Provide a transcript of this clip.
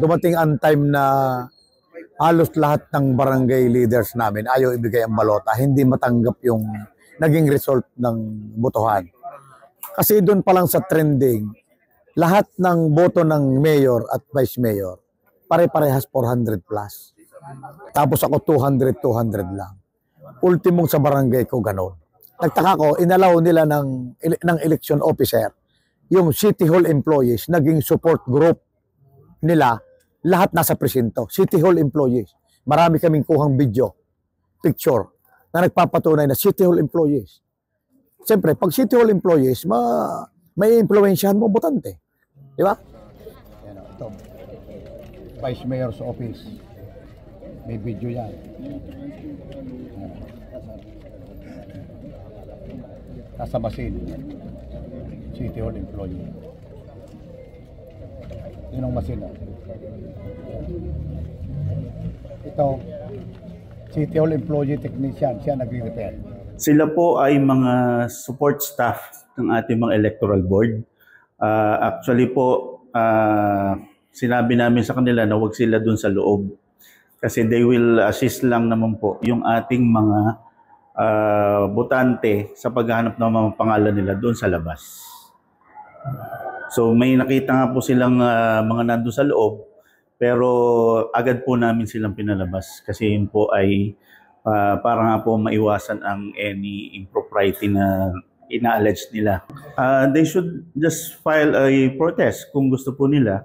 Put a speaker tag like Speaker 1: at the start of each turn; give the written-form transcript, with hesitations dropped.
Speaker 1: dumating ang time na halos lahat ng barangay leaders namin ayaw ibigay ang balota, hindi matanggap yung naging result ng botohan. Kasi doon pa lang sa trending, lahat ng boto ng mayor at vice mayor, pare-parehas 400 plus. Tapos ako 200 lang. Ultimong sa barangay ko ganon. Nagtaka ko, inalaw nila ng election officer, yung City Hall employees, naging support group nila, lahat nasa presinto. City Hall employees. Marami kaming kuhang video, picture, na nagpapatunay na City Hall employees. Siyempre, pag City Hall employees, may influensyahan mo botante. Di ba? Yan, ito. Vice Mayor's Office. May video yan. Nasa Masin. City Hall employee. Yun ang Masin. Ito, City Hall employee technician. Siya nagre-repair.
Speaker 2: Sila po ay mga support staff ng ating mga electoral board. Actually po, sinabi namin sa kanila na huwag sila dun sa loob. Kasi they will assist lang naman po yung ating mga botante sa paghahanap ng mga pangalan nila doon sa labas. So may nakita nga po silang mga nandun sa loob, pero agad po namin silang pinalabas kasi yun po ay para nga po maiwasan ang any impropriety na ina-allege nila. They should just file a protest kung gusto po nila.